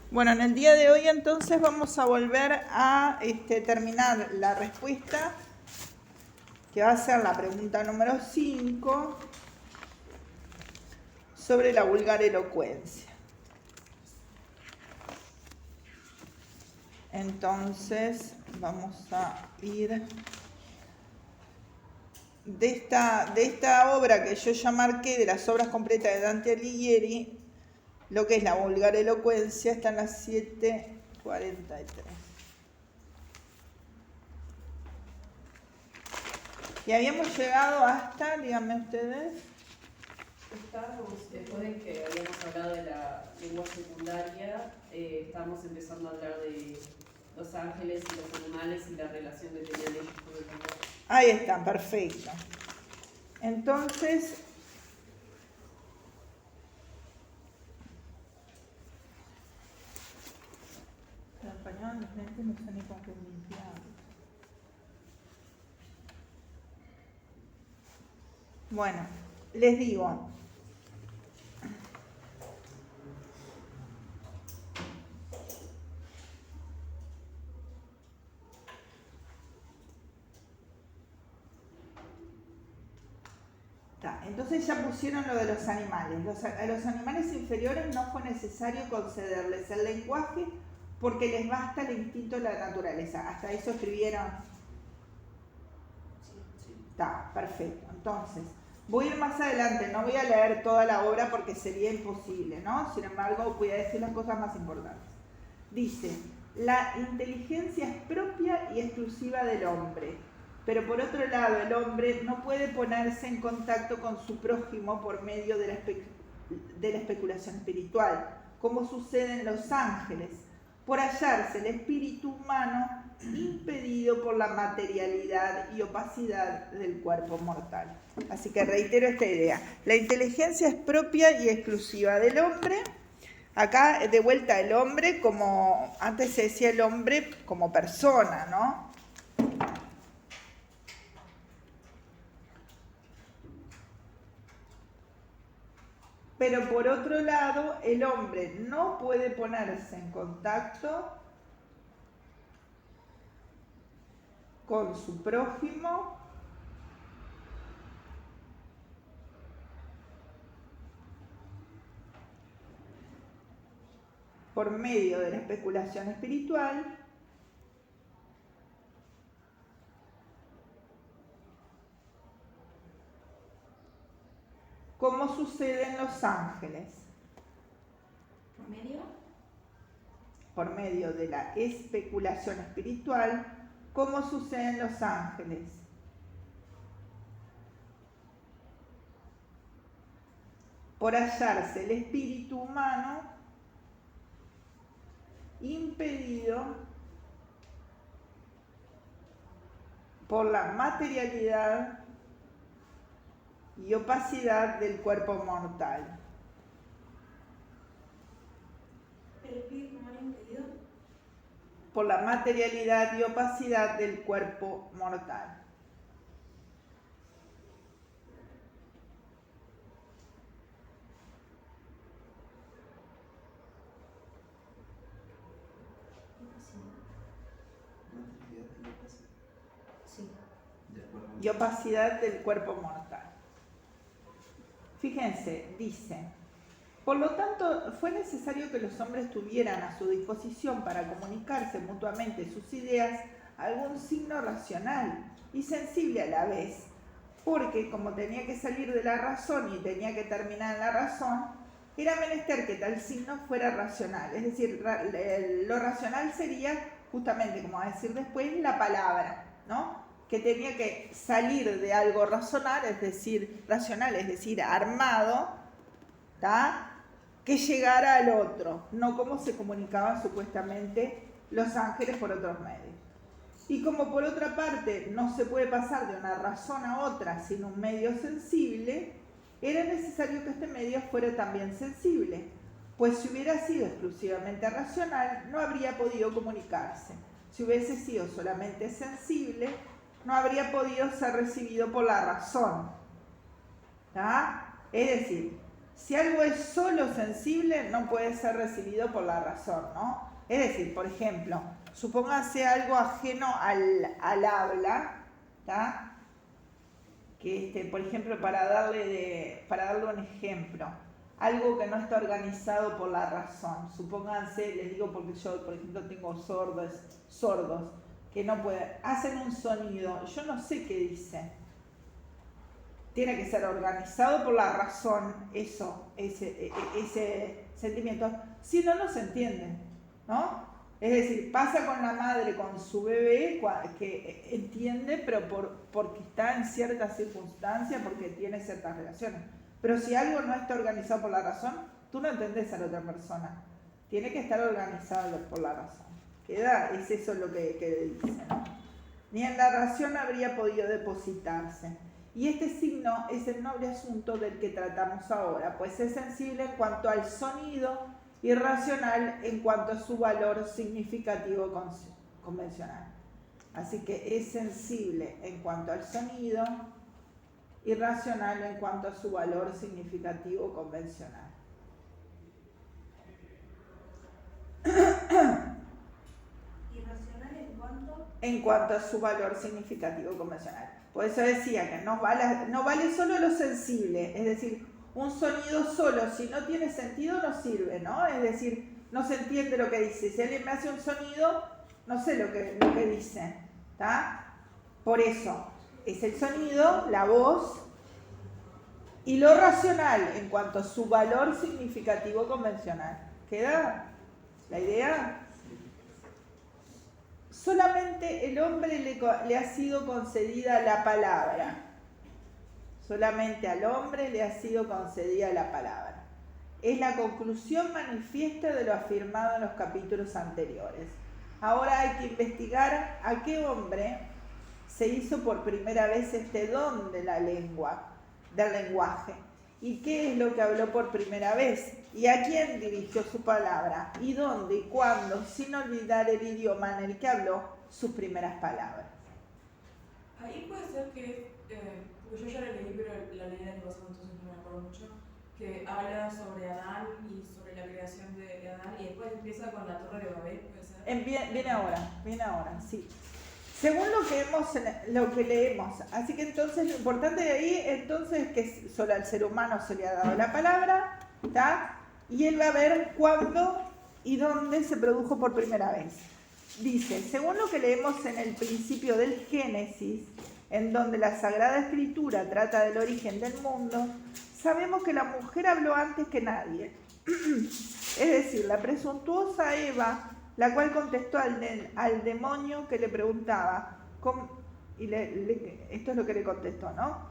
Bueno, en el día de hoy entonces vamos a volver a terminar la respuesta, que va a ser la pregunta número 5, sobre la vulgar elocuencia. Entonces, vamos a ir de esta obra que yo ya marqué, de las obras completas de Dante Alighieri. Lo que es la vulgar elocuencia está en las 7:43. Y habíamos llegado hasta, díganme ustedes. Después de que habíamos hablado de la lengua secundaria, estábamos empezando a hablar de los ángeles y los animales y la relación que tenían ellos con el lenguaje. Ahí está, perfecto. Entonces, el español, los lentes no son ni con qué limpiar. Bueno, les digo. Entonces ya pusieron lo de los animales. A los animales inferiores no fue necesario concederles el lenguaje porque les basta el instinto de la naturaleza. Hasta eso escribieron. Sí. Está, perfecto. Entonces, voy a ir más adelante, no voy a leer toda la obra porque sería imposible, ¿no? Sin embargo, voy a decir las cosas más importantes. Dice, la inteligencia es propia y exclusiva del hombre, pero por otro lado, el hombre no puede ponerse en contacto con su prójimo por medio de la especulación espiritual, como sucede en los ángeles, por hallarse el espíritu humano impedido por la materialidad y opacidad del cuerpo mortal. Así que reitero esta idea. La inteligencia es propia y exclusiva del hombre. Acá, de vuelta, el hombre como, antes se decía el hombre como persona, ¿no? Pero por otro lado, el hombre no puede ponerse en contacto con su prójimo por medio de la especulación espiritual, como sucede en los ángeles. ¿Por medio? Por medio de la especulación espiritual, como sucede en los ángeles. Por hallarse el espíritu humano impedido por la materialidad y opacidad del cuerpo mortal. ¿El espíritu humano impedido? Por la materialidad y opacidad del cuerpo mortal. Sí. Y opacidad del cuerpo mortal. Fíjense, dice, por lo tanto, fue necesario que los hombres tuvieran a su disposición para comunicarse mutuamente sus ideas algún signo racional y sensible a la vez, porque como tenía que salir de la razón y tenía que terminar en la razón, era menester que tal signo fuera racional. Es decir, lo racional sería justamente, como va a decir después, la palabra, ¿no? Que tenía que salir de algo racional, es decir, armado, ¿tá? Que llegara al otro, no como se comunicaban supuestamente los ángeles por otros medios. Y como por otra parte no se puede pasar de una razón a otra sin un medio sensible, era necesario que este medio fuera también sensible, pues si hubiera sido exclusivamente racional no habría podido comunicarse. Si hubiese sido solamente sensible, no habría podido ser recibido por la razón, ¿tá? Es decir, Si algo es solo sensible, no puede ser recibido por la razón, ¿no? Es decir, por ejemplo, supóngase algo ajeno al habla, ¿tá? Que por ejemplo, para darle un ejemplo, algo que no está organizado por la razón. Supónganse, les digo porque yo, por ejemplo, tengo sordos que no pueden, hacen un sonido, yo no sé qué dicen. Tiene que ser organizado por la razón, ese sentimiento, si no, no se entiende, ¿no? Es decir, pasa con la madre, con su bebé, que entiende, pero porque está en ciertas circunstancias, porque tiene ciertas relaciones. Pero si algo no está organizado por la razón, tú no entendés a la otra persona. Tiene que estar organizado por la razón. Es eso lo que dice, ¿no? Ni en la razón habría podido depositarse. Y este signo es el noble asunto del que tratamos ahora, pues es sensible en cuanto al sonido y racional en cuanto a su valor significativo convencional. Así que es sensible en cuanto al sonido y racional en cuanto a su valor significativo convencional. ¿Irracional en cuanto? En cuanto a su valor significativo convencional. Por eso decía que no vale solo lo sensible, es decir, un sonido solo, si no tiene sentido, no sirve, ¿no? Es decir, no se entiende lo que dice. Si alguien me hace un sonido, no sé lo que dice, ¿está? Por eso, es el sonido, la voz, y lo racional en cuanto a su valor significativo convencional. ¿Queda la idea? Solamente el hombre le ha sido concedida la palabra. Solamente al hombre le ha sido concedida la palabra. Es la conclusión manifiesta de lo afirmado en los capítulos anteriores. Ahora hay que investigar a qué hombre se hizo por primera vez este don de la lengua, del lenguaje, y qué es lo que habló por primera vez, y a quién dirigió su palabra, y dónde y cuándo, sin olvidar el idioma en el que habló sus primeras palabras. Ahí puede ser que, porque yo ya lo leí, pero la leí el año pasado, entonces no me acuerdo mucho, que habla sobre Adán y sobre la creación de Adán, y después empieza con la Torre de Babel, ¿puede ser? Viene ahora, sí. Según lo que leemos, así que entonces lo importante de ahí entonces es que solo al ser humano se le ha dado la palabra, ¿está? Y él va a ver cuándo y dónde se produjo por primera vez. Dice, según lo que leemos en el principio del Génesis, en donde la Sagrada Escritura trata del origen del mundo, sabemos que la mujer habló antes que nadie. Es decir, la presuntuosa Eva, la cual contestó al demonio que le preguntaba, esto es lo que le contestó, ¿no?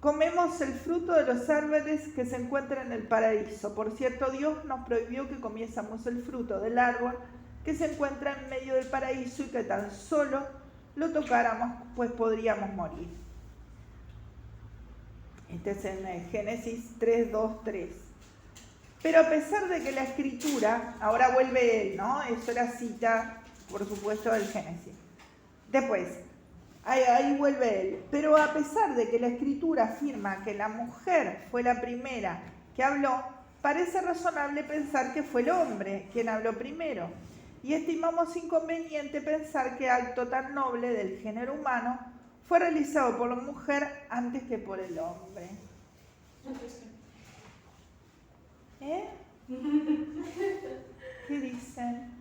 Comemos el fruto de los árboles que se encuentran en el paraíso. Por cierto, Dios nos prohibió que comiésemos el fruto del árbol que se encuentra en medio del paraíso y que tan solo lo tocáramos, pues podríamos morir. Este es en Génesis 3, 2, 3. Pero a pesar de que la Escritura, ahora vuelve él, ¿no? Eso era cita, por supuesto, del Génesis. Después, ahí vuelve él. Pero a pesar de que la Escritura afirma que la mujer fue la primera que habló, parece razonable pensar que fue el hombre quien habló primero. Y estimamos inconveniente pensar que acto tan noble del género humano fue realizado por la mujer antes que por el hombre. ¿Qué dicen?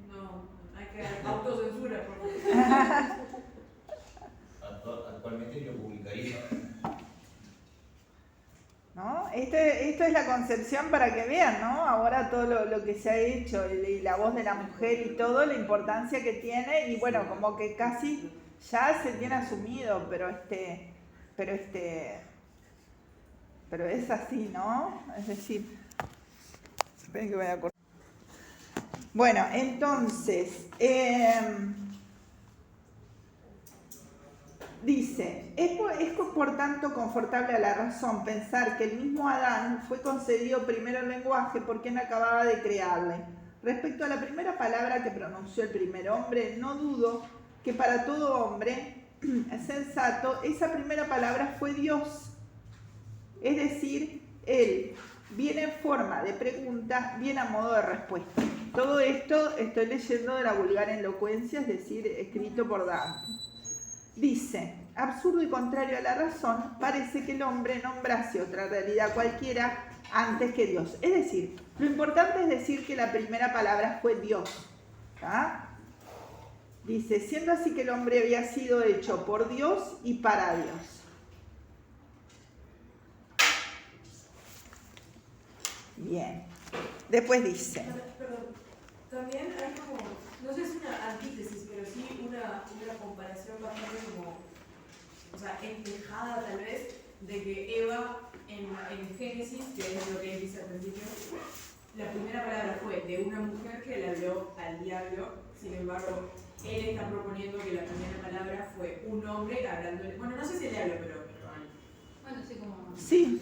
No, hay que autocensura. Actualmente yo publicaría. ¿No? Esto es la concepción para que vean, ¿no? Ahora todo lo que se ha hecho y la voz de la mujer y todo, la importancia que tiene, y bueno, como que casi ya se tiene asumido, pero es así, ¿no? Es decir, esperen que voy a cortar. Bueno, entonces, dice, es por tanto confortable a la razón pensar que el mismo Adán fue concedido primero el lenguaje por quien acababa de crearle. Respecto a la primera palabra que pronunció el primer hombre, no dudo que para todo hombre sensato esa primera palabra fue Dios, Es decir, él viene en forma de pregunta, viene a modo de respuesta. Todo esto estoy leyendo de la Vulgata Elocuencia, es decir, escrito por Dante. Dice, absurdo y contrario a la razón, parece que el hombre nombrase otra realidad cualquiera antes que Dios. Es decir, lo importante es decir que la primera palabra fue Dios. ¿Tá? Dice, siendo así que el hombre había sido hecho por Dios y para Dios. Bien. Después dice. Perdón, también hay como, no sé si es una antítesis, pero sí una comparación bastante como, o sea, enfejada tal vez, de que Eva en Génesis, que es lo que él dice al principio, la primera palabra fue de una mujer que le habló al diablo. Sin embargo, él está proponiendo que la primera palabra fue un hombre hablándole, bueno, no sé si el diablo, pero Bueno, sí, como... Sí,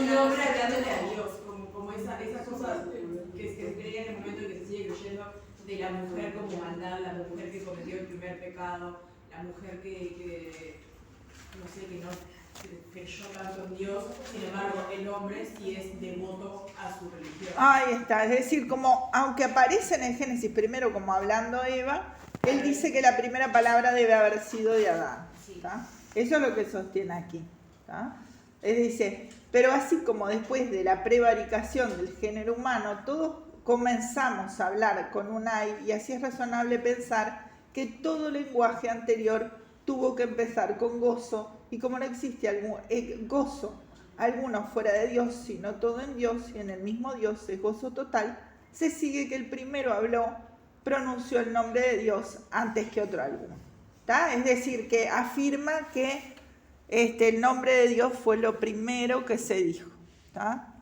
un hombre hablándole a Dios, como esas cosas que se creía en el momento en que se sigue creyendo de la mujer como maldad, la mujer que cometió el primer pecado, la mujer que no sé, que no creyó tanto en Dios. Sin embargo, el hombre sí es devoto a su religión. Ahí está, es decir, como aunque aparece en el Génesis primero como hablando Eva, él dice que la primera palabra debe haber sido de Adán. ¿Tá? Eso es lo que sostiene aquí. ¿Tá? Él dice, pero así como después de la prevaricación del género humano, todos comenzamos a hablar con un ay, y así es razonable pensar que todo lenguaje anterior tuvo que empezar con gozo, y como no existe gozo alguno fuera de Dios, sino todo en Dios, y en el mismo Dios es gozo total, se sigue que el primero habló, pronunció el nombre de Dios antes que otro alguno. ¿Tá? Es decir, que afirma que el nombre de Dios fue lo primero que se dijo. ¿Tá?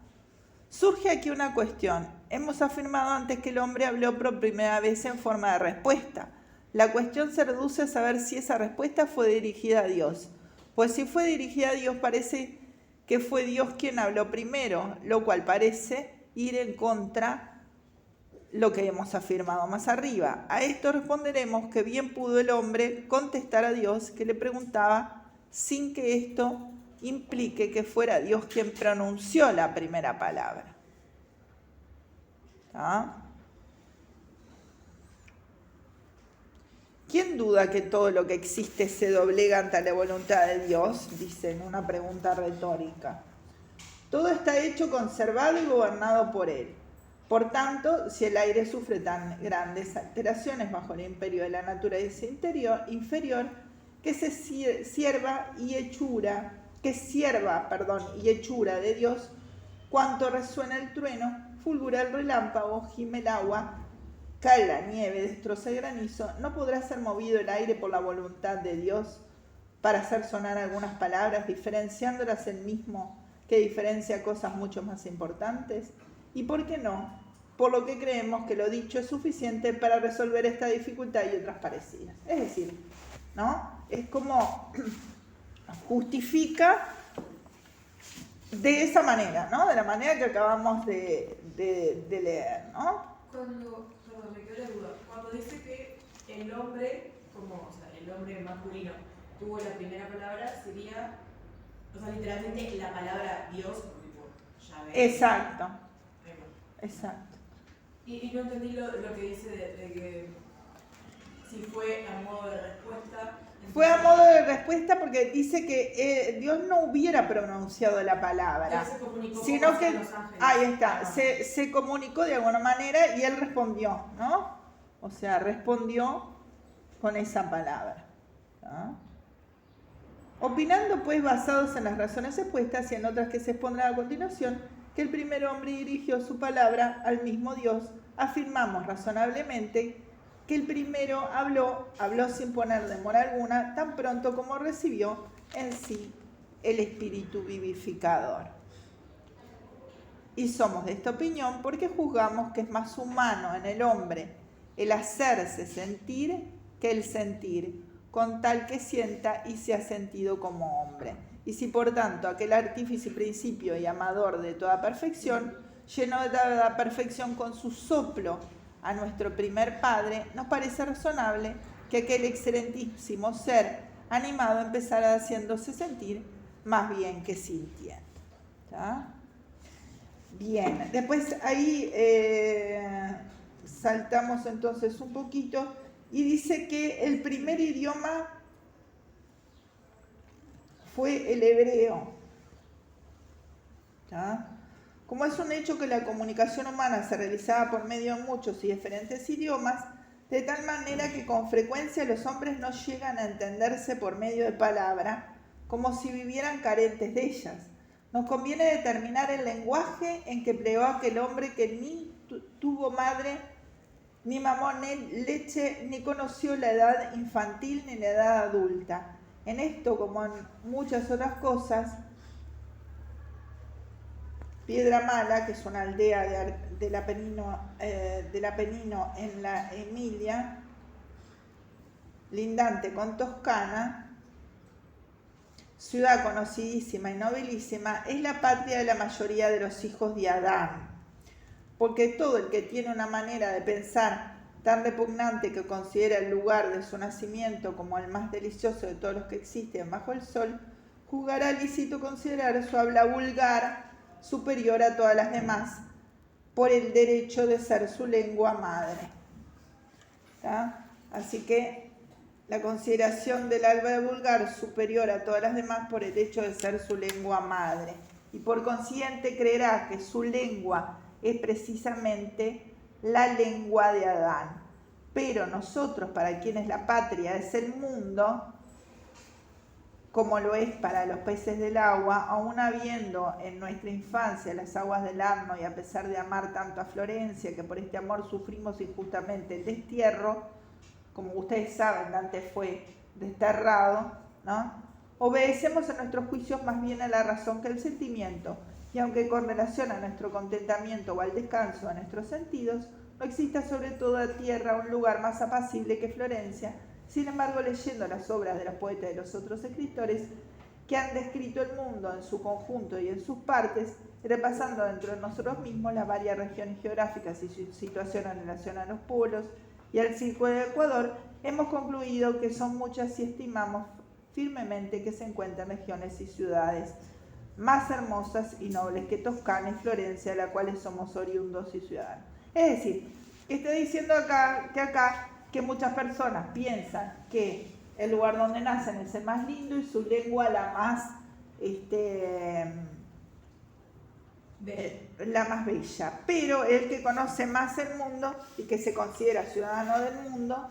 Surge aquí una cuestión. Hemos afirmado antes que el hombre habló por primera vez en forma de respuesta. La cuestión se reduce a saber si esa respuesta fue dirigida a Dios. Pues si fue dirigida a Dios, parece que fue Dios quien habló primero, lo cual parece ir en contra lo que hemos afirmado más arriba. A esto responderemos que bien pudo el hombre contestar a Dios que le preguntaba sin que esto implique que fuera Dios quien pronunció la primera palabra. ¿Ah? ¿Quién duda que todo lo que existe se doblega ante la voluntad de Dios? Dice en una pregunta retórica. Todo está hecho, conservado y gobernado por Él. Por tanto, si el aire sufre tan grandes alteraciones bajo el imperio de la naturaleza inferior, que sierva y hechura de Dios, cuanto resuena el trueno, fulgura el relámpago, gime el agua, cae la nieve, destroza el granizo, ¿no podrá ser movido el aire por la voluntad de Dios para hacer sonar algunas palabras, diferenciándolas él mismo que diferencia cosas mucho más importantes? ¿Y por qué no? Por lo que creemos que lo dicho es suficiente para resolver esta dificultad y otras parecidas. Es decir, ¿no? Es como justifica de esa manera, ¿no? De la manera que acabamos de leer, ¿no? Perdón, me quedó la duda. Cuando dice que el hombre, el hombre masculino, tuvo la primera palabra, sería, literalmente la palabra Dios, tipo Yahvé. Exacto. Exacto. Y no entendí lo que dice de que si fue a modo de respuesta. Fue a modo de respuesta porque dice que Dios no hubiera pronunciado la palabra, se comunicó sino que, los ángeles. ahí está, se comunicó de alguna manera y él respondió, ¿no? O sea, respondió con esa palabra, ¿no? Opinando pues basados en las razones expuestas y en otras que se expondrán a continuación, que el primer hombre dirigió su palabra al mismo Dios, afirmamos razonablemente que el primero habló sin poner demora alguna, tan pronto como recibió en sí el espíritu vivificador. Y somos de esta opinión porque juzgamos que es más humano en el hombre el hacerse sentir que el sentir, con tal que sienta y sea sentido como hombre. Y si por tanto aquel artífice principio y amador de toda perfección llenó de toda perfección con su soplo a nuestro primer padre, nos parece razonable que aquel excelentísimo ser animado empezara haciéndose sentir más bien que sintiendo. ¿Está? Bien, después ahí saltamos entonces un poquito y dice que el primer idioma fue el hebreo. ¿Está? Como es un hecho que la comunicación humana se realizaba por medio de muchos y diferentes idiomas, de tal manera que con frecuencia los hombres no llegan a entenderse por medio de palabra, como si vivieran carentes de ellas. Nos conviene determinar el lenguaje en que empleó aquel hombre que ni tuvo madre, ni mamó leche, ni conoció la edad infantil ni la edad adulta. En esto, como en muchas otras cosas, Piedra Mala, que es una aldea del Apenino en la Emilia, lindante con Toscana, ciudad conocidísima y nobilísima, es la patria de la mayoría de los hijos de Adán, porque todo el que tiene una manera de pensar tan repugnante que considera el lugar de su nacimiento como el más delicioso de todos los que existen bajo el sol, juzgará lícito considerar su habla vulgar superior a todas las demás por el derecho de ser su lengua madre. ¿Está? Así que la consideración del habla vulgar superior a todas las demás por el hecho de ser su lengua madre, y por consiguiente creerá que su lengua es precisamente la lengua de Adán. Pero nosotros, para quienes la patria es el mundo, como lo es para los peces del agua, aun habiendo en nuestra infancia las aguas del Arno, y a pesar de amar tanto a Florencia, que por este amor sufrimos injustamente el destierro, como ustedes saben, Dante fue desterrado, ¿no? Obedecemos en nuestros juicios más bien a la razón que al sentimiento, y aunque con relación a nuestro contentamiento o al descanso de nuestros sentidos, no exista sobre toda tierra un lugar más apacible que Florencia. Sin embargo, leyendo las obras de los poetas y de los otros escritores que han descrito el mundo en su conjunto y en sus partes, repasando dentro de nosotros mismos las varias regiones geográficas y su situación en relación a los polos y al círculo del Ecuador, hemos concluido que son muchas y estimamos firmemente que se encuentran regiones y ciudades más hermosas y nobles que Toscana y Florencia, de las cuales somos oriundos y ciudadanos. Es decir, está diciendo que muchas personas piensan que el lugar donde nacen es el más lindo y su lengua la más bella, pero el que conoce más el mundo y que se considera ciudadano del mundo,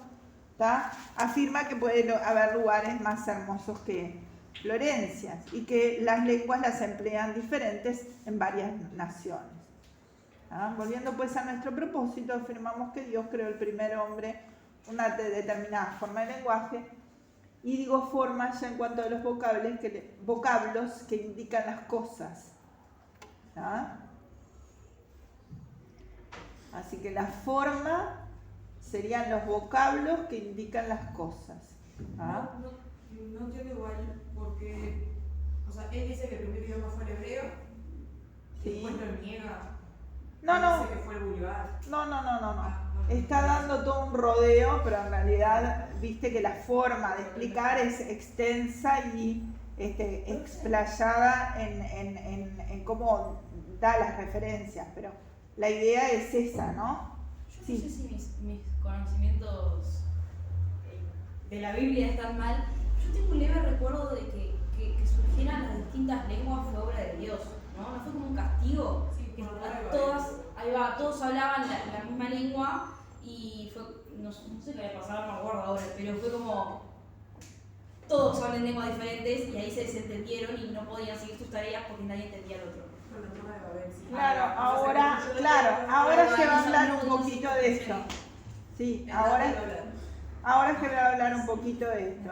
¿tá?, afirma que puede haber lugares más hermosos que Florencia y que las lenguas las emplean diferentes en varias naciones. Volviendo pues a nuestro propósito, afirmamos que Dios creó el primer hombre una determinada forma de lenguaje, y digo forma ya en cuanto a los vocablos que indican las cosas. Así que la forma serían los vocablos que indican las cosas. No entiendo igual porque, o sea, él dice que el primer idioma fue el hebreo, y después lo niega. No. Dice que fue el vulgar. No. Está dando todo un rodeo, pero en realidad viste que la forma de explicar es extensa y explayada en cómo da las referencias, pero la idea es esa, ¿no? Yo no sé si mis conocimientos de la Biblia están mal. Yo tengo un leve recuerdo de que surgieran las distintas lenguas fue obra de Dios, ¿no? ¿No fue como un castigo? Sí, Que todas, todos hablaban la misma lengua y fue, no sé qué había pasado, no me acuerdo ahora, pero fue como todos hablan lenguas diferentes y ahí se desentendieron y no podían seguir sus tareas porque nadie entendía al otro. Ahora se va a hablar un poquito de esto. Sí, ahora se va a hablar un poquito de esto.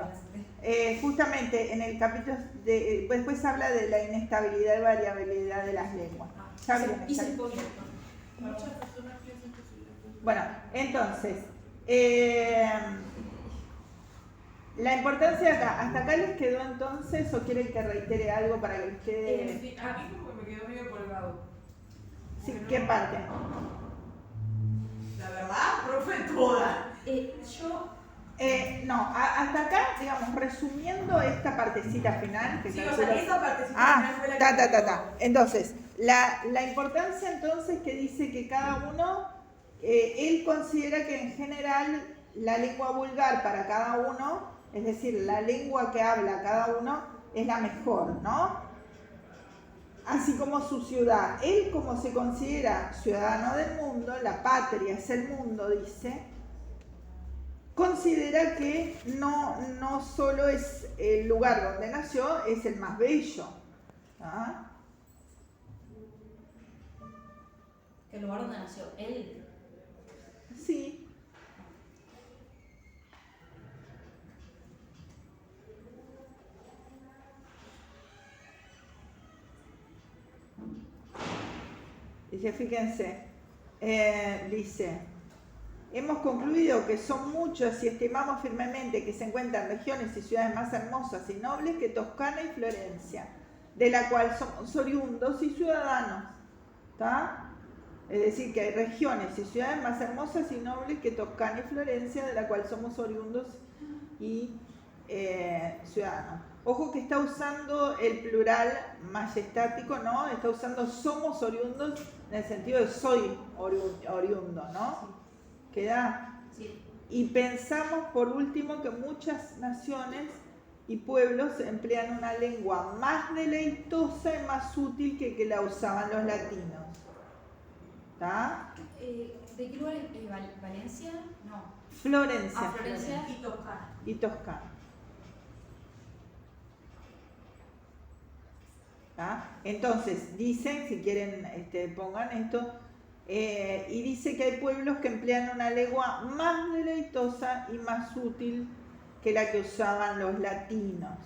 Justamente en el capítulo después habla de la inestabilidad y variabilidad de las lenguas. Bueno, entonces, la importancia de acá, ¿hasta acá les quedó entonces o quieren que reitere algo para que les quede? Sí, a mí como que me quedó medio colgado. Sí, ¿qué parte? La verdad, profe, toda. Yo hasta acá, digamos, resumiendo esta partecita final. Que Sí, o calculo- sea, esa partecita final fue la que Entonces, la importancia entonces que dice que cada uno, él considera que en general la lengua vulgar para cada uno, es decir, la lengua que habla cada uno, es la mejor, ¿no? Así como su ciudad. Él, como se considera ciudadano del mundo, la patria es el mundo, dice, considera que no solo es el lugar donde nació, es el más bello. ¿Ah? Que el lugar donde nació él. Sí. Dice, fíjense, dice, hemos concluido que son muchos y estimamos firmemente que se encuentran regiones y ciudades más hermosas y nobles que Toscana y Florencia, de la cual somos oriundos y ciudadanos. ¿Está? Es decir, que hay regiones y ciudades más hermosas y nobles que Toscana y Florencia, de la cual somos oriundos y ciudadanos. Ojo que está usando el plural majestático, ¿no? Está usando somos oriundos en el sentido de soy oriundo, ¿no? ¿Queda? Sí. Y pensamos por último que muchas naciones y pueblos emplean una lengua más deleitosa y más útil que la usaban los latinos. ¿Está? ¿De qué lugar es? ¿Valencia? No. Florencia. Ah, Florencia. y Toscana. Y Toscana. ¿Tá? Entonces, dicen, si quieren pongan esto, y dice que hay pueblos que emplean una lengua más deleitosa y más útil que la que usaban los latinos.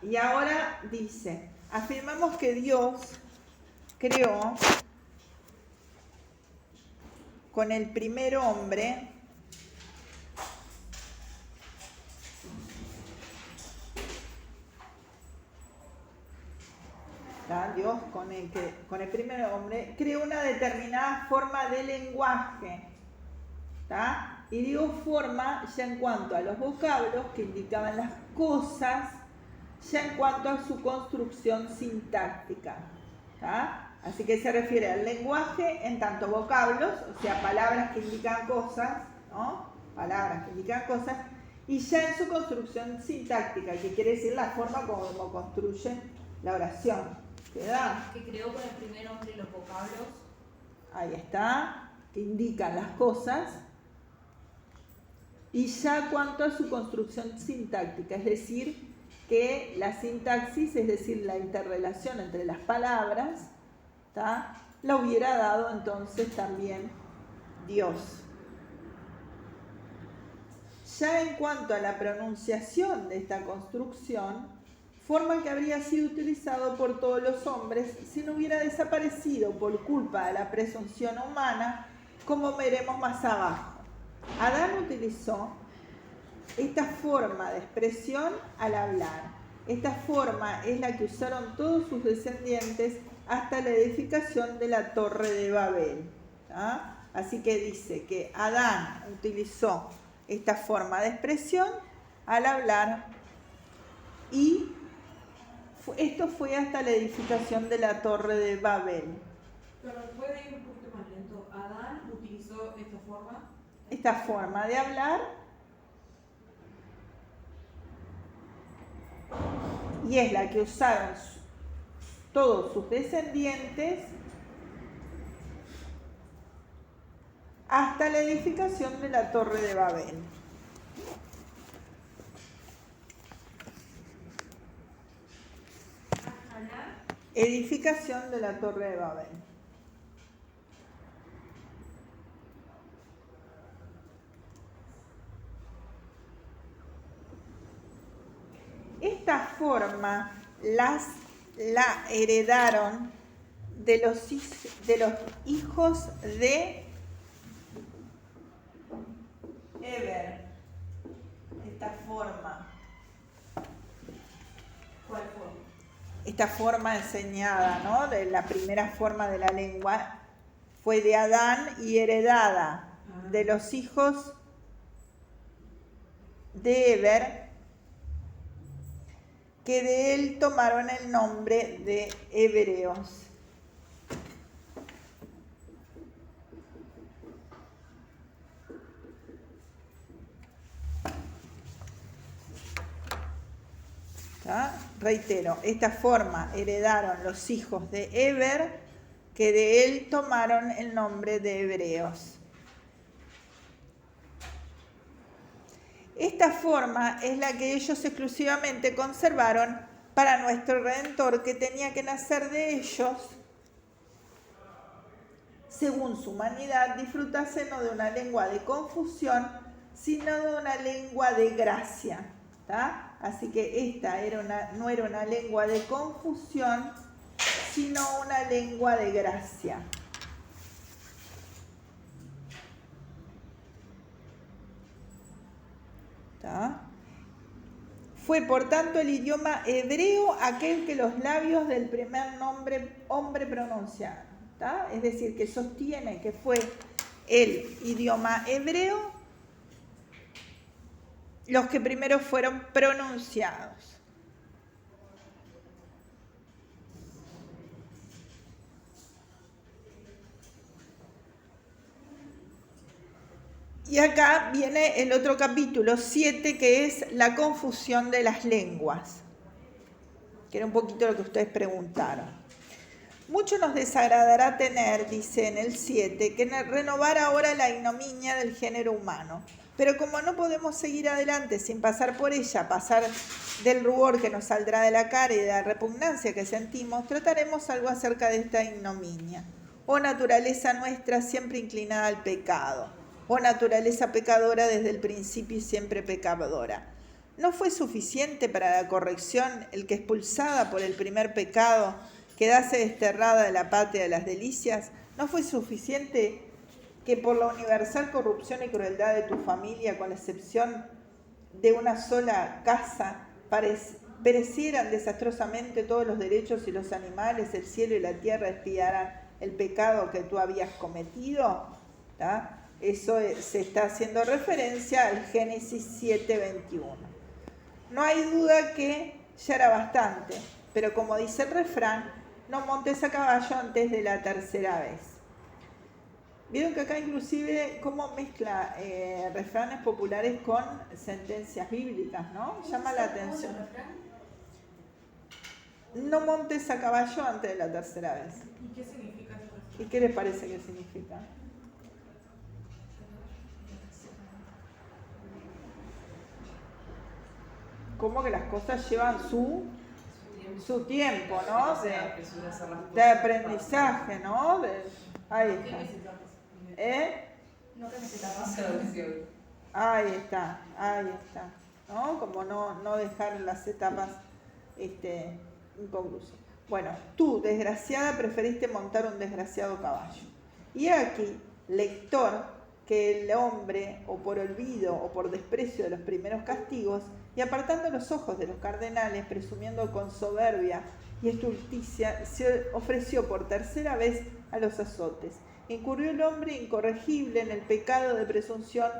Y ahora dice, afirmamos que Dios creó con el primer hombre Dios con el primer hombre creó una determinada forma de lenguaje. ¿Tá? Y digo forma ya en cuanto a los vocablos que indicaban las cosas, ya en cuanto a su construcción sintáctica. ¿Tá? Así que se refiere al lenguaje en tanto vocablos, o sea, palabras que indican cosas, ¿no? Palabras que indican cosas, y ya en su construcción sintáctica, que quiere decir la forma como construye la oración. ¿Queda? Que creó con el primer hombre los vocablos. Ahí está, que indican las cosas. Y ya cuanto a su construcción sintáctica, es decir, que la sintaxis, es decir, la interrelación entre las palabras, ¿tá? La hubiera dado entonces también Dios. Ya en cuanto a la pronunciación de esta construcción, forma que habría sido utilizado por todos los hombres si no hubiera desaparecido por culpa de la presunción humana, como veremos más abajo. Adán utilizó esta forma de expresión al hablar. Esta forma es la que usaron todos sus descendientes hasta la edificación de la Torre de Babel. ¿Tá? Así que dice que Adán utilizó esta forma de expresión al hablar y esto fue hasta la edificación de la Torre de Babel. Pero puede ir un poquito más lento. Adán utilizó esta forma. Esta forma de hablar y es la que usaron todos sus descendientes hasta la edificación de la Torre de Babel. Edificación de la Torre de Babel. Esta forma la heredaron de los hijos de Eber. Esta forma. ¿Cuál fue? esta forma enseñada, ¿no? De la primera forma de la lengua fue de Adán y heredada de los hijos de Eber, que de él tomaron el nombre de hebreos. ¿Tá? Reitero, esta forma heredaron los hijos de Eber, que de él tomaron el nombre de hebreos. Esta forma es la que ellos exclusivamente conservaron para nuestro Redentor, que tenía que nacer de ellos, según su humanidad, disfrutase no de una lengua de confusión, sino de una lengua de gracia. ¿Tá? Así que esta no era una lengua de confusión, sino una lengua de gracia. ¿Tá? Fue por tanto el idioma hebreo aquel que los labios del primer hombre pronunciaron. ¿Tá? Es decir, que sostiene que fue el idioma hebreo los que primero fueron pronunciados. Y acá viene el otro capítulo 7, que es la confusión de las lenguas, que era un poquito lo que ustedes preguntaron. Mucho nos desagradará tener, dice en el 7, que renovar ahora la ignominia del género humano. Pero como no podemos seguir adelante sin pasar por ella, pasar del rubor que nos saldrá de la cara y de la repugnancia que sentimos, trataremos algo acerca de esta ignominia. Oh naturaleza nuestra siempre inclinada al pecado, oh naturaleza pecadora desde el principio y siempre pecadora. ¿No fue suficiente para la corrección el que expulsada por el primer pecado quedase desterrada de la patria de las delicias? ¿No fue suficiente que por la universal corrupción y crueldad de tu familia, con la excepción de una sola casa, perecieran desastrosamente todos los derechos y los animales, el cielo y la tierra expiaran el pecado que tú habías cometido? ¿Tá? Eso se está haciendo referencia al Génesis 7:21. No hay duda que ya era bastante, pero como dice el refrán, no montes a caballo antes de la tercera vez. Vieron que acá inclusive cómo mezcla refranes populares con sentencias bíblicas, ¿no? Llama la atención. No montes a caballo antes de la tercera vez. ¿Y qué significa eso? ¿Y qué les parece que significa? Como que las cosas llevan su tiempo, ¿no? De aprendizaje, ¿no? Ahí está. No que necesitamos. Ahí está. ¿No? Como no dejar las etapas inconclusas. Bueno, tú, desgraciada, preferiste montar un desgraciado caballo. Y aquí, lector, que el hombre, o por olvido o por desprecio de los primeros castigos, y apartando los ojos de los cardenales, presumiendo con soberbia y estulticia, se ofreció por tercera vez a los azotes. Incurrió el hombre incorregible en el pecado de presunción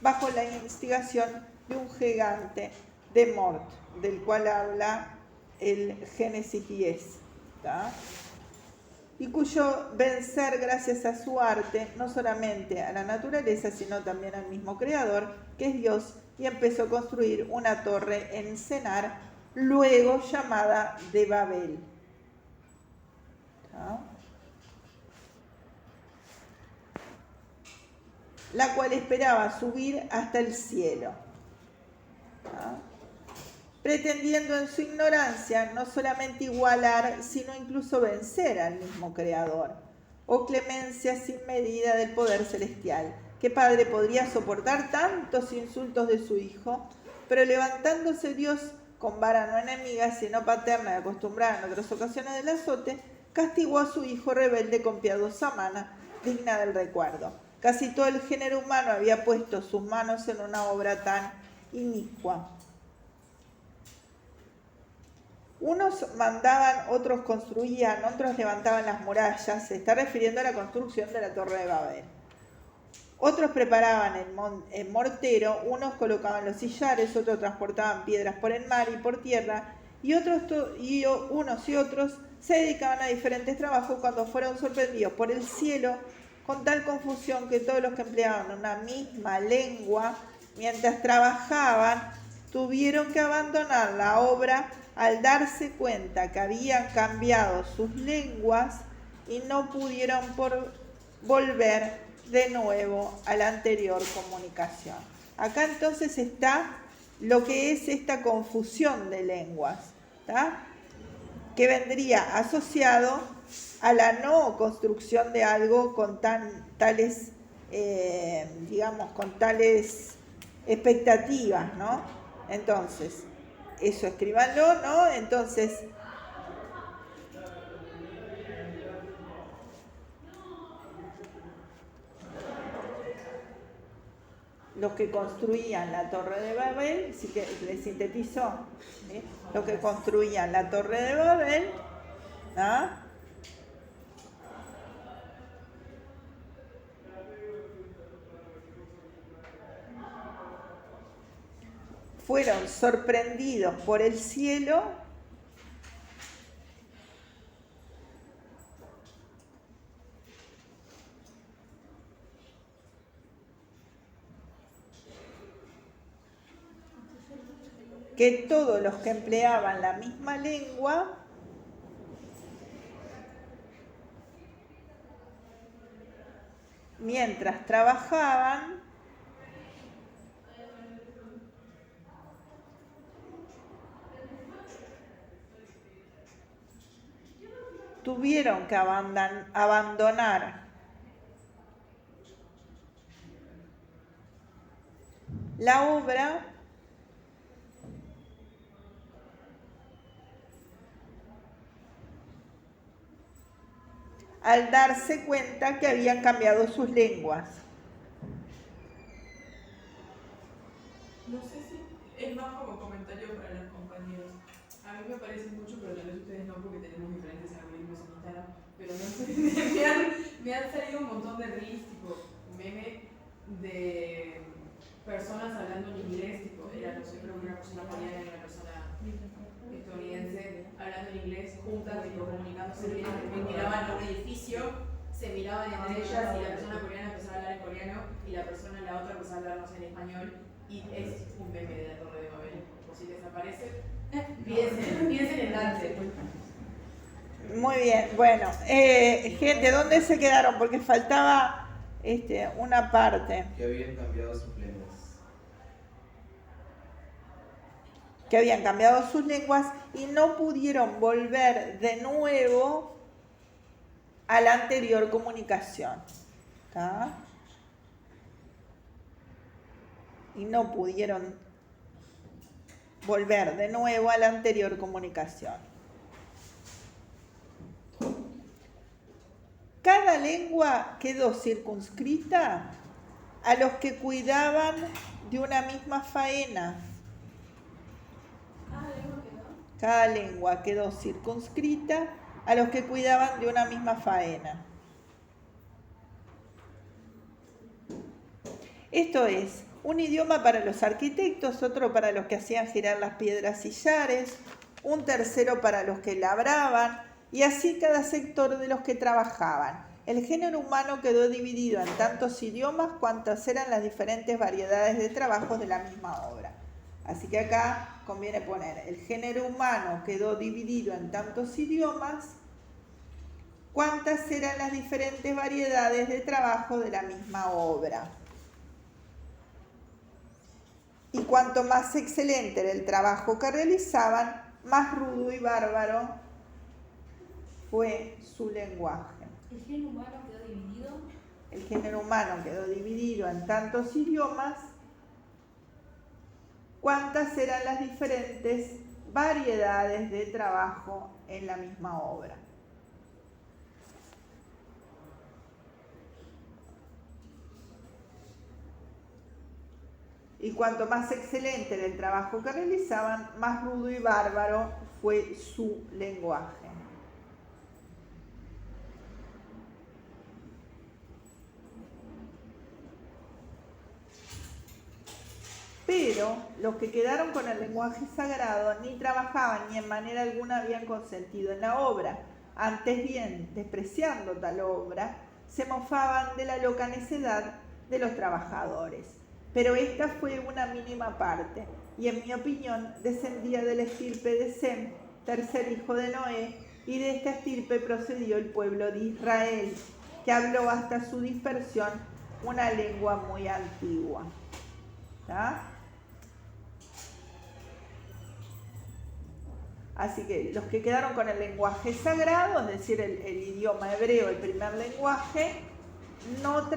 bajo la instigación de un gigante de Mort, del cual habla el Génesis 10, ¿tá? Y cuyo vencer gracias a su arte, no solamente a la naturaleza, sino también al mismo Creador, que es Dios, y empezó a construir una torre en Senar, luego llamada de Babel. ¿Tá? La cual esperaba subir hasta el cielo, ¿tá? Pretendiendo en su ignorancia no solamente igualar, sino incluso vencer al mismo Creador. Oh clemencia sin medida del poder celestial. ¿Qué padre podría soportar tantos insultos de su hijo? Pero levantándose Dios con vara no enemiga, sino paterna y acostumbrada en otras ocasiones del azote, castigó a su hijo rebelde con piadosa mano, digna del recuerdo. Casi todo el género humano había puesto sus manos en una obra tan inicua. Unos mandaban, otros construían, otros levantaban las murallas. Se está refiriendo a la construcción de la Torre de Babel. Otros preparaban el mortero, unos colocaban los sillares, otros transportaban piedras por el mar y por tierra, y unos y otros se dedicaban a diferentes trabajos cuando fueron sorprendidos por el cielo con tal confusión que todos los que empleaban una misma lengua mientras trabajaban tuvieron que abandonar la obra al darse cuenta que habían cambiado sus lenguas y no pudieron volver de nuevo a la anterior comunicación. Acá entonces está lo que es esta confusión de lenguas, ¿tá? Que vendría asociado a la no construcción de algo con tales expectativas, ¿no? Entonces, eso escríbanlo, ¿no? Entonces, los que construían la Torre de Babel, si que les sintetizó, ¿sí? Los que construían la Torre de Babel, ¿no? Fueron sorprendidos por el cielo que todos los que empleaban la misma lengua mientras trabajaban tuvieron que abandonar la obra al darse cuenta que habían cambiado sus lenguas. No sé si es más como comentario para los compañeros. A mí me parece mucho, pero tal vez ustedes no, porque tenemos diferentes algoritmos en Instagram. Pero no sé, me han salido un montón de reels, tipo meme de personas hablando en inglés, tipo, era, no sé, creo que una persona coreana y una persona estadounidense hablando en inglés juntas, tipo, comunicándose, miraban a un edificio, se miraban entre ellas y la persona coreana empezaba a hablar en coreano y la persona, la otra empezaba a hablarnos en español. Y es un meme de la Torre de Babel. Por si desaparece, piensen en Dante. Muy bien, bueno, gente, ¿dónde se quedaron? Porque faltaba una parte. Que habían cambiado sus lenguas. Que habían cambiado sus lenguas y no pudieron volver de nuevo a la anterior comunicación. ¿Tá? Y no pudieron volver de nuevo a la anterior comunicación. Cada lengua quedó circunscrita a los que cuidaban de una misma faena. Cada lengua quedó circunscrita a los que cuidaban de una misma faena. Esto es, un idioma para los arquitectos, otro para los que hacían girar las piedras sillares, un tercero para los que labraban, y así cada sector de los que trabajaban. El género humano quedó dividido en tantos idiomas cuantas eran las diferentes variedades de trabajos de la misma obra. Así que acá conviene poner, el género humano quedó dividido en tantos idiomas, cuántas eran las diferentes variedades de trabajo de la misma obra. Y cuanto más excelente era el trabajo que realizaban, más rudo y bárbaro fue su lenguaje. ¿El género humano quedó dividido? El género humano quedó dividido en tantos idiomas, cuántas eran las diferentes variedades de trabajo en la misma obra. Y cuanto más excelente era el trabajo que realizaban, más rudo y bárbaro fue su lenguaje. Pero los que quedaron con el lenguaje sagrado ni trabajaban ni en manera alguna habían consentido en la obra. Antes bien, despreciando tal obra, se mofaban de la loca necedad de los trabajadores. Pero esta fue una mínima parte, y en mi opinión descendía de la estirpe de Sem, tercer hijo de Noé, y de esta estirpe procedió el pueblo de Israel, que habló hasta su dispersión una lengua muy antigua. ¿Está? Así que los que quedaron con el lenguaje sagrado, es decir, el idioma hebreo, el primer lenguaje, no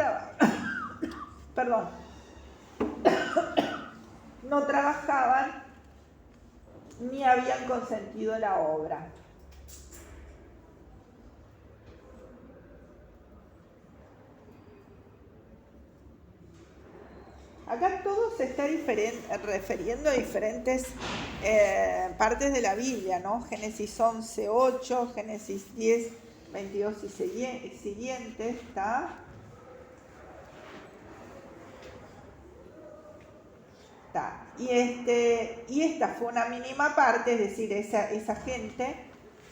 trabajaban ni habían consentido la obra. Acá todo se está refiriendo a diferentes partes de la Biblia, ¿no? Génesis 11, 8, Génesis 10, 22 y siguientes, ¿está? Y esta fue una mínima parte, es decir, esa gente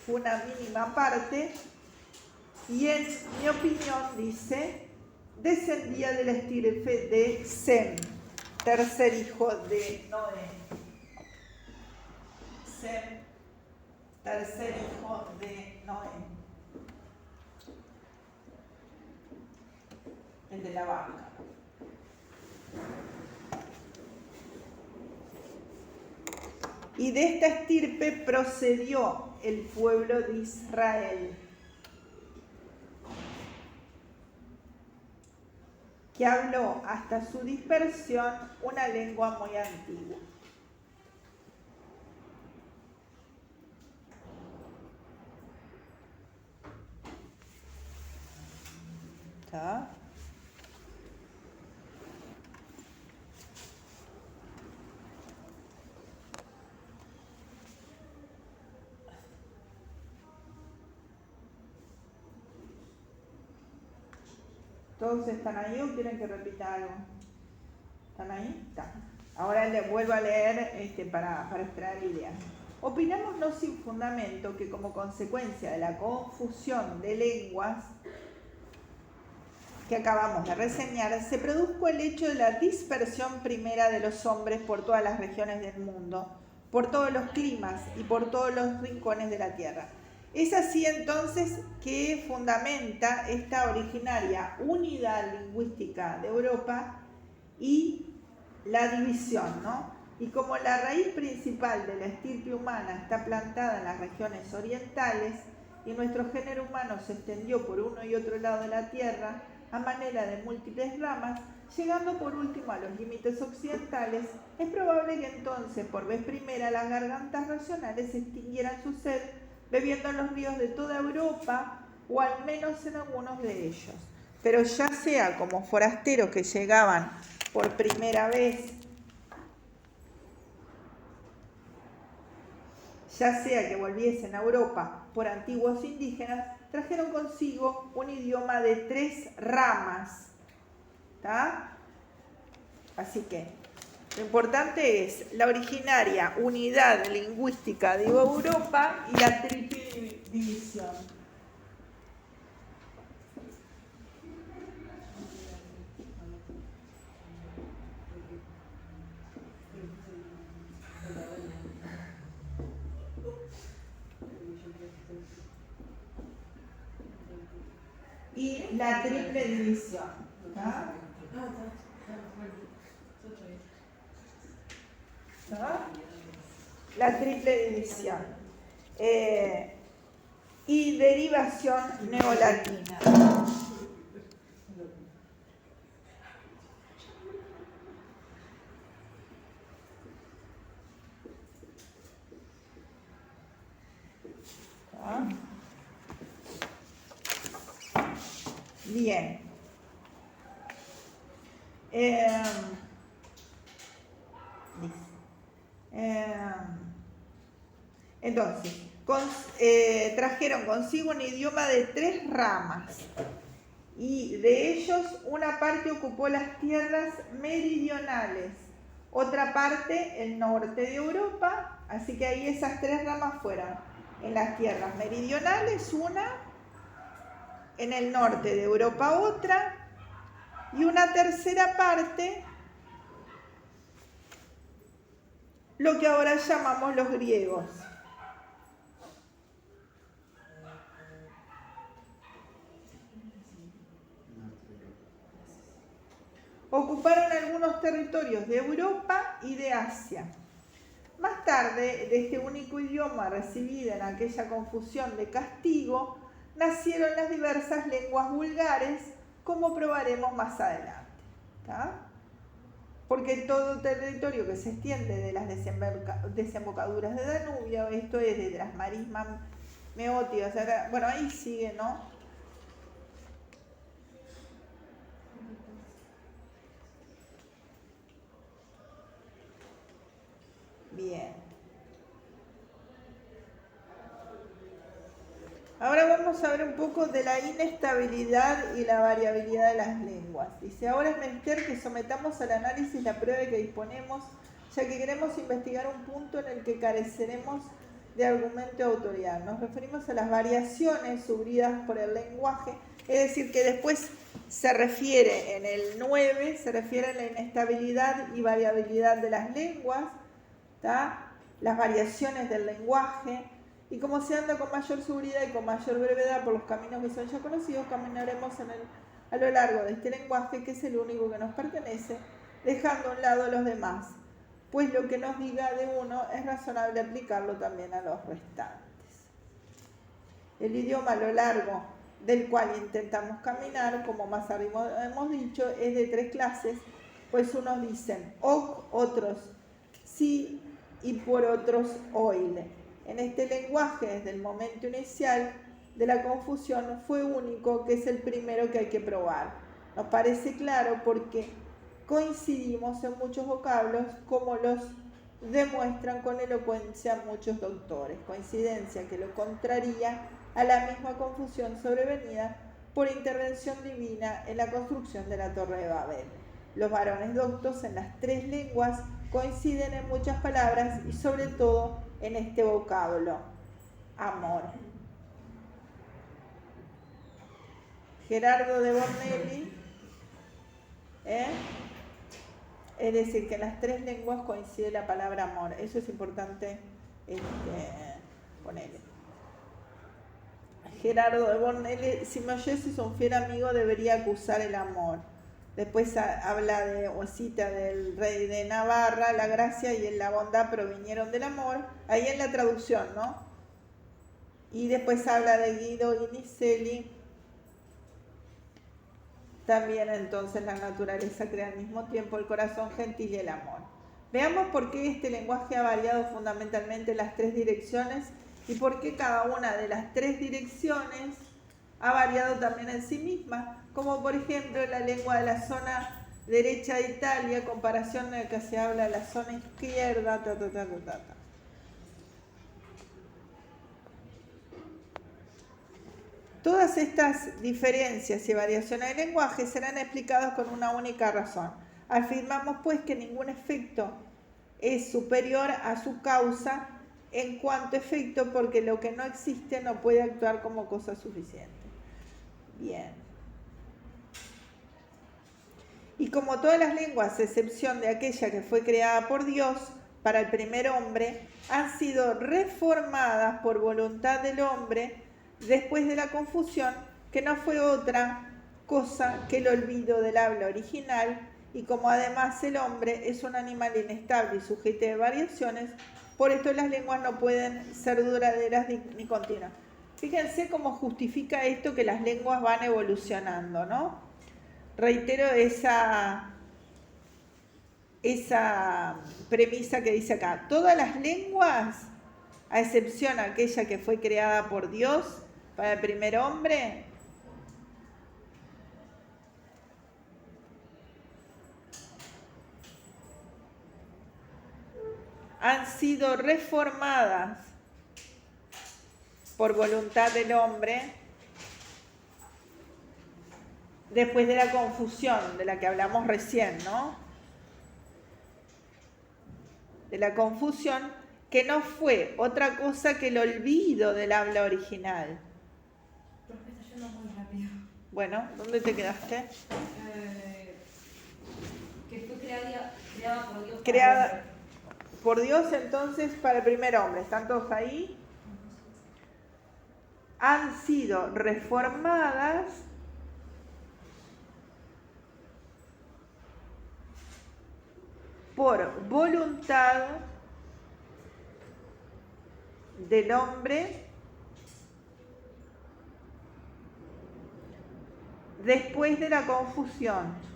fue una mínima parte, y en mi opinión, dice, descendía de la estirpe de Sem, tercer hijo de Noé. Sem, tercer hijo de Noé. El de la vaca. Y de esta estirpe procedió el pueblo de Israel, que habló hasta su dispersión una lengua muy antigua. ¿Está? ¿Todos están ahí o quieren que repita algo? ¿Están ahí? Está. Ahora le vuelvo a leer para extraer ideas. Opinamos no sin fundamento que como consecuencia de la confusión de lenguas que acabamos de reseñar, se produjo el hecho de la dispersión primera de los hombres por todas las regiones del mundo, por todos los climas y por todos los rincones de la tierra. Es así entonces que fundamenta esta originaria unidad lingüística de Europa y la división, ¿no? Y como la raíz principal de la estirpe humana está plantada en las regiones orientales y nuestro género humano se extendió por uno y otro lado de la tierra a manera de múltiples ramas, llegando por último a los límites occidentales, es probable que entonces por vez primera las gargantas racionales extinguieran su sed bebiendo en los ríos de toda Europa, o al menos en algunos de ellos. Pero ya sea como forasteros que llegaban por primera vez, ya sea que volviesen a Europa por antiguos indígenas, trajeron consigo un idioma de 3 ramas. ¿Está? Así que lo importante es la originaria unidad lingüística de Europa y la triple división. Y la triple división. ¿Está? ¿No? La triple división y derivación neolatina. ¿Ah? Bien. Entonces, trajeron consigo un idioma de 3 ramas. Y de ellos una parte ocupó las tierras meridionales, otra parte el norte de Europa, así que ahí esas 3 ramas fueron en las tierras meridionales una, en el norte de Europa otra, y una tercera parte, lo que ahora llamamos los griegos. Ocuparon algunos territorios de Europa y de Asia. Más tarde, de este único idioma recibido en aquella confusión de castigo, nacieron las diversas lenguas vulgares, como probaremos más adelante. ¿Tá? Porque todo territorio que se extiende de las desembocaduras de Danubio, esto es de las marismas meóticas, bueno, ahí sigue, ¿no? Bien. Ahora vamos a ver un poco de la inestabilidad y la variabilidad de las lenguas. Dice, ahora es menester que sometamos al análisis la prueba de que disponemos, ya que queremos investigar un punto en el que careceremos de argumento de autoridad. Nos referimos a las variaciones sufridas por el lenguaje, es decir, que después se refiere en el 9, se refiere a la inestabilidad y variabilidad de las lenguas, ¿tá? Las variaciones del lenguaje, y como se anda con mayor seguridad y con mayor brevedad por los caminos que son ya conocidos, caminaremos a lo largo de este lenguaje, que es el único que nos pertenece, dejando a un lado a los demás, pues lo que nos diga de uno es razonable aplicarlo también a los restantes. El idioma a lo largo del cual intentamos caminar, como más arriba hemos dicho, es de 3 clases, pues unos dicen ok, otros sí, y por otros oile. En este lenguaje, desde el momento inicial de la confusión, fue único, que es el primero que hay que probar. Nos parece claro porque coincidimos en muchos vocablos, como los demuestran con elocuencia muchos doctores, coincidencia que lo contraría a la misma confusión sobrevenida por intervención divina en la construcción de la Torre de Babel. Los varones doctos en las 3 lenguas coinciden en muchas palabras y sobre todo en este vocablo, amor. Gerardo de Bornelli, es decir, que en las 3 lenguas coincide la palabra amor. Eso es importante ponerle. Gerardo de Bornelli, si me oyes un fiel amigo, debería acusar el amor. Después habla o cita del rey de Navarra, la gracia y la bondad provinieron del amor, ahí en la traducción, ¿no? Y después habla de Guido Inicelli, también entonces la naturaleza crea al mismo tiempo el corazón gentil y el amor. Veamos por qué este lenguaje ha variado fundamentalmente en las 3 direcciones y por qué cada una de las 3 direcciones ha variado también en sí misma, como por ejemplo la lengua de la zona derecha de Italia, en comparación de la que se habla de la zona izquierda, Todas estas diferencias y variaciones de lenguaje serán explicadas con una única razón. Afirmamos pues que ningún efecto es superior a su causa en cuanto efecto, porque lo que no existe no puede actuar como cosa suficiente. Bien. Y como todas las lenguas, a excepción de aquella que fue creada por Dios para el primer hombre, han sido reformadas por voluntad del hombre después de la confusión, que no fue otra cosa que el olvido del habla original, y como además el hombre es un animal inestable y sujeto de variaciones, por esto las lenguas no pueden ser duraderas ni continuas. Fíjense cómo justifica esto que las lenguas van evolucionando, ¿no? Reitero esa premisa que dice acá. Todas las lenguas, a excepción de aquella que fue creada por Dios para el primer hombre, han sido reformadas por voluntad del hombre, después de la confusión de la que hablamos recién, ¿no? De la confusión, que no fue otra cosa que el olvido del habla original. Profe, está yendo muy rápido. Bueno, ¿dónde te quedaste? Que fue creada por Dios. Creada por Dios entonces para el primer hombre. ¿Están todos ahí? Han sido reformadas por voluntad del hombre después de la confusión.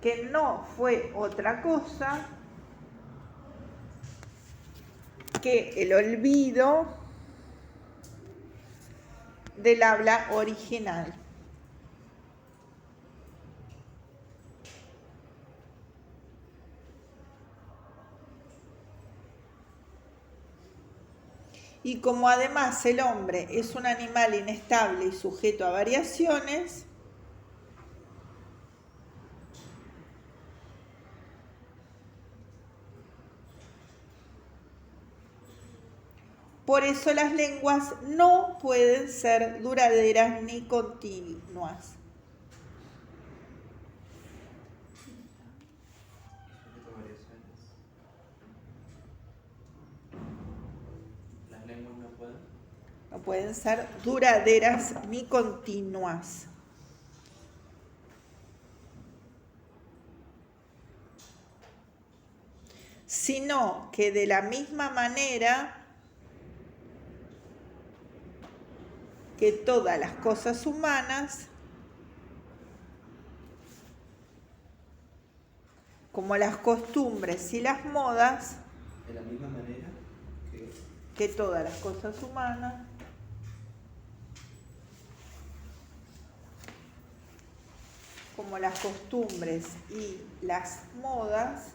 Que no fue otra cosa que el olvido del habla original. Y como además el hombre es un animal inestable y sujeto a variaciones, por eso las lenguas no pueden ser duraderas ni continuas. Las lenguas no pueden. No pueden ser duraderas ni continuas. Sino que de la misma manera que todas las cosas humanas, como las costumbres y las modas, De la misma manera que todas las cosas humanas, como las costumbres y las modas,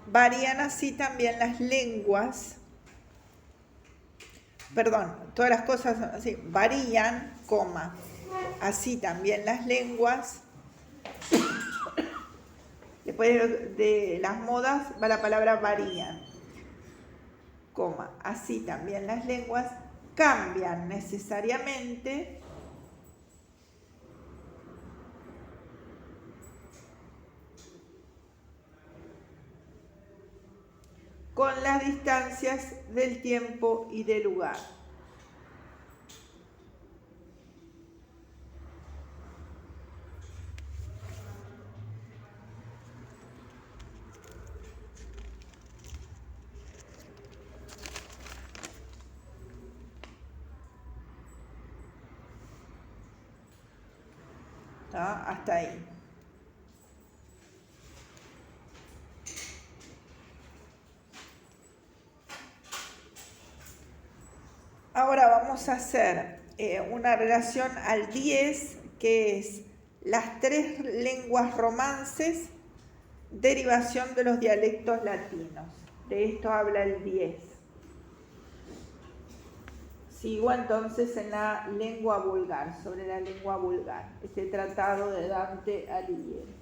varían así también las lenguas, todas las cosas así, varían, así también las lenguas. Después de las modas va la palabra varían, así también las lenguas cambian necesariamente con las distancias del tiempo y del lugar. ¿Está? Hasta ahí. Ahora vamos a hacer una relación al 10, que es las 3 lenguas romances, derivación de los dialectos latinos. De esto habla el 10. Sigo entonces en la lengua vulgar, sobre la lengua vulgar, este tratado de Dante Alighieri.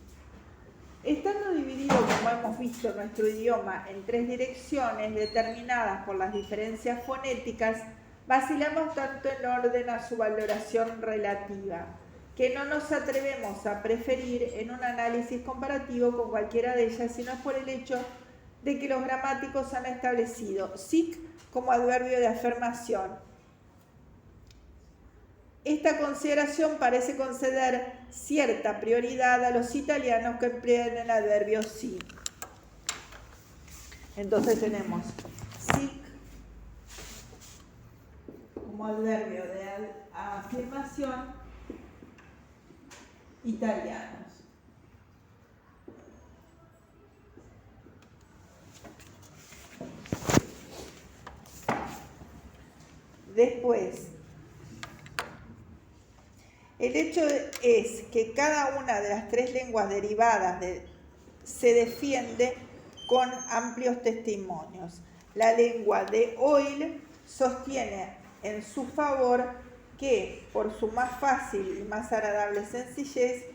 Estando dividido, como hemos visto, nuestro idioma en 3 direcciones determinadas por las diferencias fonéticas, vacilamos tanto en orden a su valoración relativa, que no nos atrevemos a preferir en un análisis comparativo con cualquiera de ellas, sino por el hecho de que los gramáticos han establecido sic como adverbio de afirmación. Esta consideración parece conceder cierta prioridad a los italianos que emplean el adverbio si. Entonces tenemos sic como adverbio de afirmación italianos. Después, el hecho es que cada una de las 3 lenguas derivadas se defiende con amplios testimonios. La lengua de Hoyle sostiene en su favor que, por su más fácil y más agradable sencillez,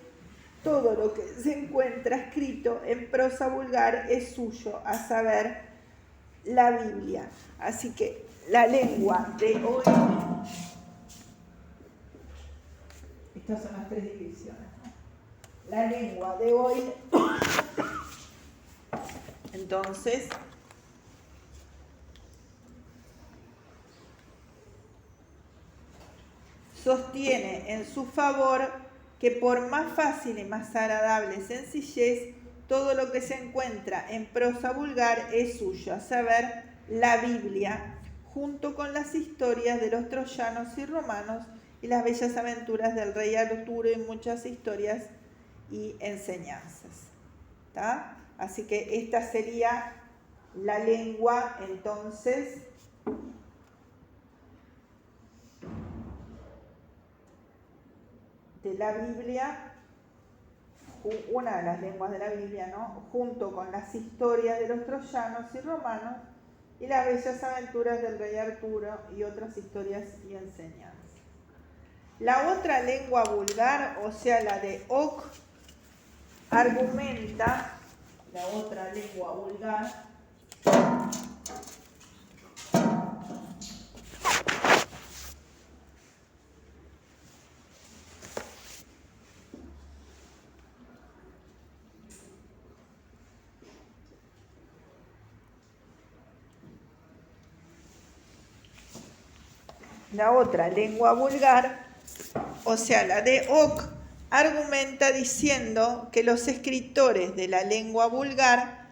todo lo que se encuentra escrito en prosa vulgar es suyo, a saber, la Biblia. Así que la lengua de Hoyle, estas son las 3 divisiones, ¿no? La lengua de Hoyle, entonces, sostiene en su favor que por más fácil y más agradable sencillez, todo lo que se encuentra en prosa vulgar es suyo, a saber, la Biblia, junto con las historias de los troyanos y romanos y las bellas aventuras del rey Arturo y muchas historias y enseñanzas. ¿Tá? Así que esta sería la lengua, entonces, de la Biblia, una de las lenguas de la Biblia, ¿no? Junto con las historias de los troyanos y romanos y las bellas aventuras del rey Arturo y otras historias y enseñanzas. La otra lengua vulgar, o sea, la de Ock, argumenta, la otra lengua vulgar, o sea, la de Ock, argumenta diciendo que los escritores de la lengua vulgar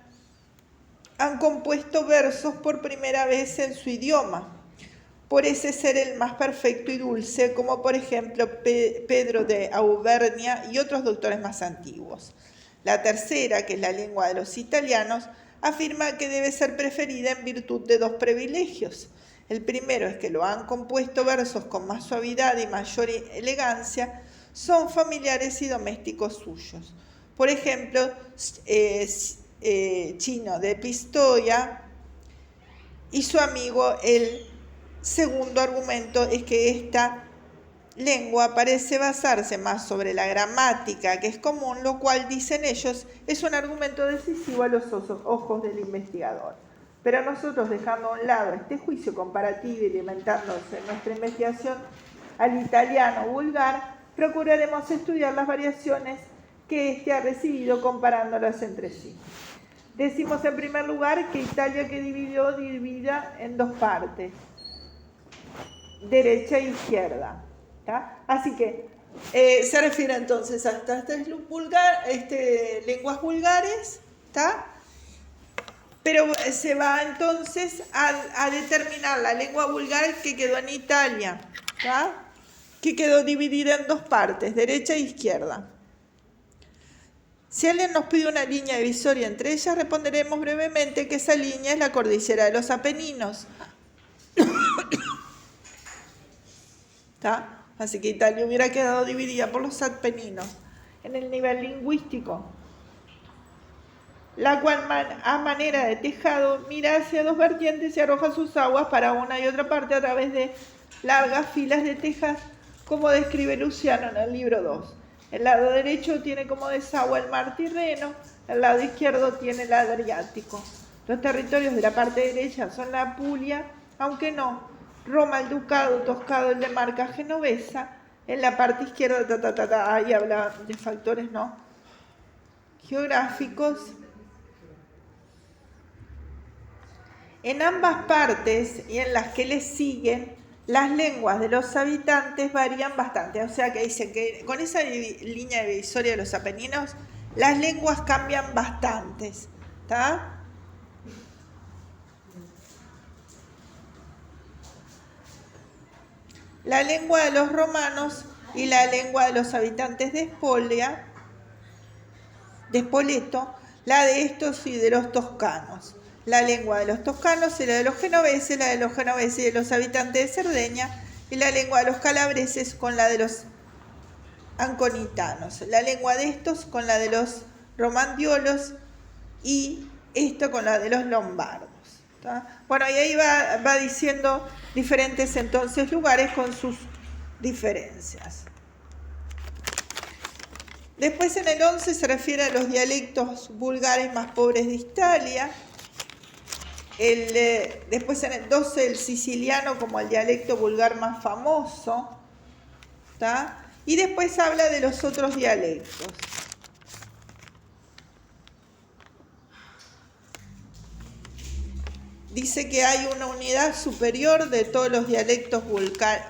han compuesto versos por primera vez en su idioma, por ese ser el más perfecto y dulce, como por ejemplo Pedro de Auvernia y otros doctores más antiguos. La tercera, que es la lengua de los italianos, afirma que debe ser preferida en virtud de 2 privilegios. El primero es que lo han compuesto versos con más suavidad y mayor elegancia, son familiares y domésticos suyos. Por ejemplo, Chino de Pistoia y su amigo. El segundo argumento es que esta lengua parece basarse más sobre la gramática, que es común, lo cual, dicen ellos, es un argumento decisivo a los ojos del investigador. Pero nosotros, dejando a un lado este juicio comparativo y alimentándose en nuestra investigación al italiano vulgar, procuraremos estudiar las variaciones que éste ha recibido comparándolas entre sí. Decimos en primer lugar que Italia divida en 2 partes, derecha e izquierda. ¿Tá? Así que se refiere entonces a estas 3 lenguas vulgares, ¿tá? Pero se va entonces a determinar la lengua vulgar que quedó en Italia, ¿tá? Que quedó dividida en 2 partes, derecha e izquierda. Si alguien nos pide una línea divisoria entre ellas, responderemos brevemente que esa línea es la cordillera de los Apeninos. ¿Tá? Así que Italia hubiera quedado dividida por los Apeninos. En el nivel lingüístico, la cual a manera de tejado mira hacia 2 vertientes y arroja sus aguas para una y otra parte a través de largas filas de tejas, como describe Luciano en el libro 2. El lado derecho tiene como desagüe el mar Tirreno, el lado izquierdo tiene el Adriático. Los territorios de la parte derecha son la Apulia, aunque no Roma, el Ducado, Toscado, el de Marca Genovesa. En la parte izquierda, ahí habla de factores no geográficos. En ambas partes y en las que les siguen, las lenguas de los habitantes varían bastante. O sea que dicen que con esa línea divisoria de los Apeninos, las lenguas cambian bastantes. ¿Tá? La lengua de los romanos y la lengua de los habitantes de Spoleto, la de estos y de los toscanos. la lengua de los toscanos y la de los genoveses y de los habitantes de Cerdeña, y la lengua de los calabreses con la de los anconitanos, la lengua de estos con la de los romandiolos y esto con la de los lombardos. ¿Tá? Bueno, y ahí va diciendo diferentes entonces lugares con sus diferencias. Después en el 11 se refiere a los dialectos vulgares más pobres de Italia. Después en el 12 el siciliano como el dialecto vulgar más famoso. ¿Tá? Y después habla de los otros dialectos. Dice que hay una unidad superior de todos los dialectos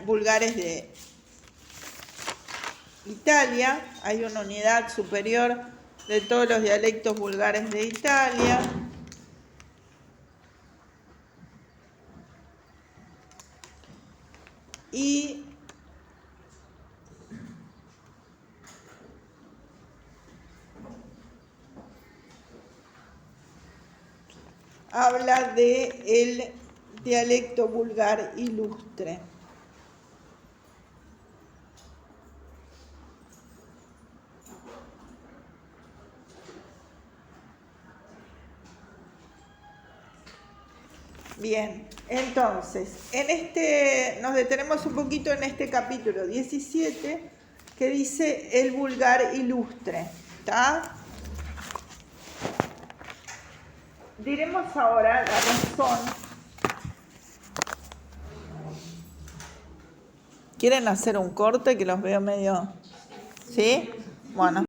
vulgares de Italia. Hay una unidad superior de todos los dialectos vulgares de Italia. Y habla del dialecto vulgar ilustre. Bien, entonces, nos detenemos un poquito en este capítulo 17 que dice el vulgar ilustre. ¿Está? Diremos ahora la razón. ¿Quieren hacer un corte que los veo medio? ¿Sí? Bueno.